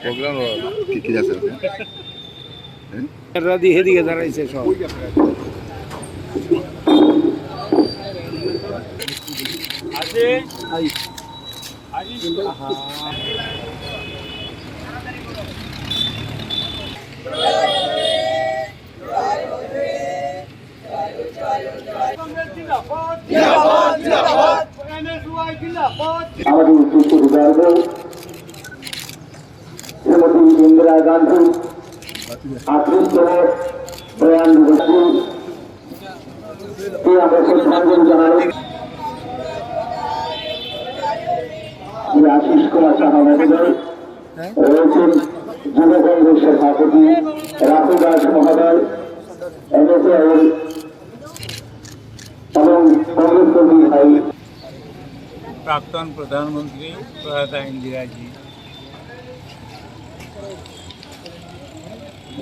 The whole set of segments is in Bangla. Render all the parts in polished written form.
প্রোগ্রাম কি আছে রাদি হেদিকে দাঁড়াইছে সব আছে আই আজি श्रीमती इंदिरा गांधी आकृष्टतम बयान श्रद्धांजलि জানাই आशीष कुमार साहा महोदय রয়েছেন যুব কংগ্রেসের সভাপতি রাহুল দাস মহোদয় এনএসএ এবং কংগ্রেস কর্মী ভাই প্রাক্তন প্রধানমন্ত্রী প্রয়াতা ইন্দিরা জি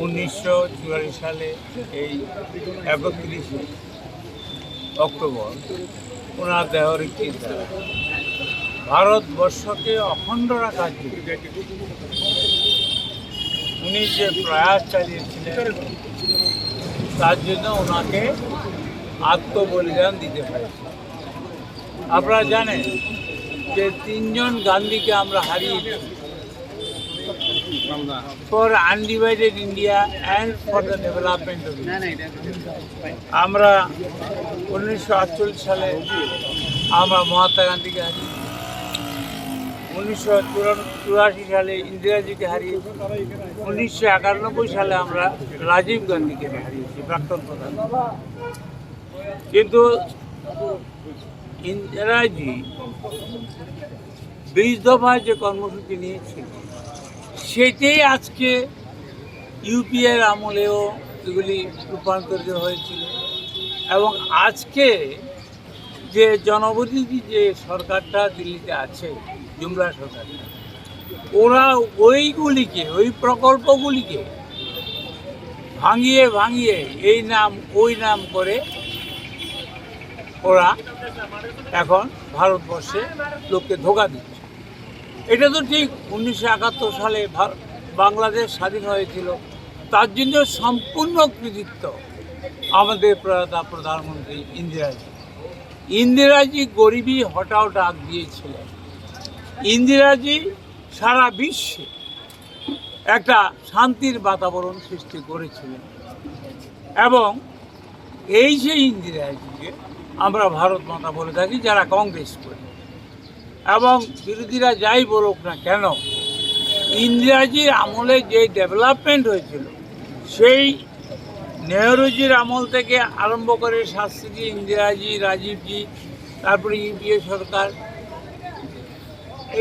1944 সালে এই 31 অক্টোবর ওনার দেহরক্ষীর দ্বারা ভারতবর্ষকে অখণ্ড রাখার জন্য উনি যে প্রয়াস চালিয়েছিলেন তার জন্য ওনাকে আত্মবলিদান দিতে হয়েছে। আপনারা জানেন যে 3 জন গান্ধীকে আমরা হারিয়েছি for undivided India and for the development of India. আমরা 1948 সালে আমরা মহাত্মা গান্ধীকে হারিয়েছি, 1984 সালে ইন্দিরাজিকে হারিয়েছি, 1991 সালে আমরা রাজীব গান্ধীকে হারিয়েছি, প্রাক্তন প্রধানমন্ত্রী। কিন্তু ইন্দিরাজি 20 দফা যে কর্মসূচি নিয়েছিল সেটাই আজকে ইউপিএর আমলেও এগুলি রূপান্তরিত হয়েছিল এবং আজকে যে জনপ্রতিনিধি যে সরকারটা দিল্লিতে আছে জুমলা সরকারটা, ওরা ওইগুলিকে ওই প্রকল্পগুলিকে ভাঙিয়ে ভাঙিয়ে এই নাম ওই নাম করে ওরা এখন ভারতবর্ষে লোককে ধোঁকা দিচ্ছে। এটা তো ঠিক 1971 সালে বাংলাদেশ স্বাধীন হয়েছিল, তার জন্য সম্পূর্ণ কৃতিত্ব আমাদের প্রয়াতা প্রধানমন্ত্রী ইন্দিরাজি। ইন্দিরাজি গরিবী হটাও ডাক দিয়েছিলেন। ইন্দিরাজি সারা বিশ্বে একটা শান্তির বাতাবরণ সৃষ্টি করেছিলেন এবং এই যে ইন্দিরাজিকে আমরা ভারত মাতা বলে থাকি যারা কংগ্রেস করি, এবং বিরোধীরা যাই বলুক না কেন, ইন্দিরাজির আমলে যে ডেভেলপমেন্ট হয়েছিল সেই নেহরুজির আমল থেকে আরম্ভ করে শাস্ত্রীজি, ইন্দিরাজি, রাজীবজি, তারপরে ইউপিএ সরকার,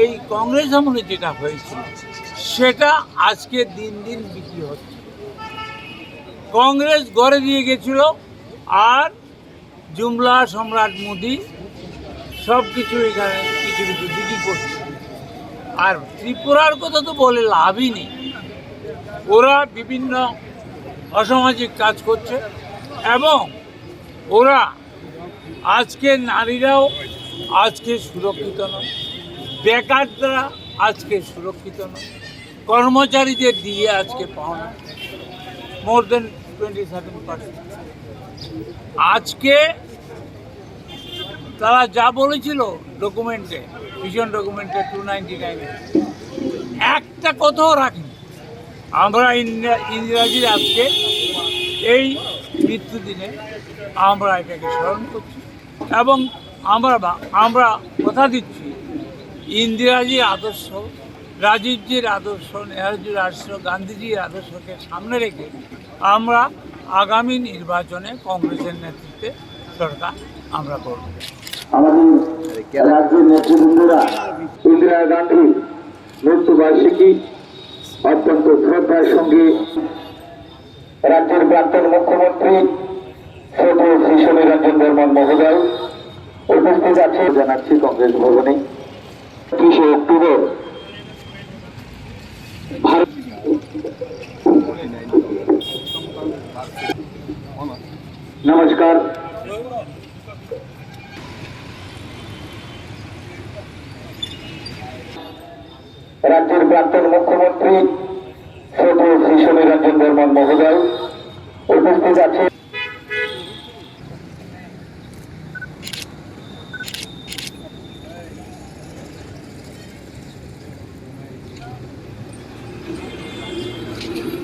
এই কংগ্রেস আমলে যেটা হয়েছিল সেটা আজকে দিন দিন বিক্রি হচ্ছে। কংগ্রেস গড়ে দিয়ে গেছিল আর জুমলা সম্রাট মোদি সব কিছু এখানে কিছু কিছু বিক্রি করছে। আর ত্রিপুরার কথা তো বলে লাভই নেই, ওরা বিভিন্ন অসামাজিক কাজ করছে এবং ওরা আজকে নারীরাও আজকে সুরক্ষিত নয়, বেকাররা আজকে সুরক্ষিত নয়, কর্মচারীদের দিয়ে আজকে পাওনা মোর দেন 27%। আজকে তারা যা বলেছিল ডকুমেন্টে, ভিশন ডকুমেন্টে 299 একটা কথাও রাখেনি। আমরা ইন্দিরাজির আজকে এই মৃত্যুদিনে আমরা এটাকে স্মরণ করছি এবং আমরা কথা দিচ্ছি ইন্দিরাজির আদর্শ, রাজীবজির আদর্শ, নেহরুজির আদর্শ, গান্ধীজির আদর্শকে সামনে রেখে আমরা আগামী নির্বাচনে কংগ্রেসের নেতৃত্বে সরকার আমরা করব। আমাদের রাজ্যের নেতৃবৃন্দরা ইন্দিরা গান্ধীর মৃত্যুবার্ষিকী অত্যন্ত শ্রদ্ধার সঙ্গে রাজ্যের প্রাক্তন মুখ্যমন্ত্রী শ্রদ্ধেয় শ্রী সমীর রঞ্জন বর্মন মহোদয় উপস্থিত আছে জানাচ্ছি কংগ্রেস ভবনে 30 অক্টোবর ভারত। নমস্কার। রাজ্যের প্রাক্তন মুখ্যমন্ত্রী শ্রদ্ধেয় শ্রী সমীর রঞ্জন বর্মন মহোদয় উপস্থিত আছেন।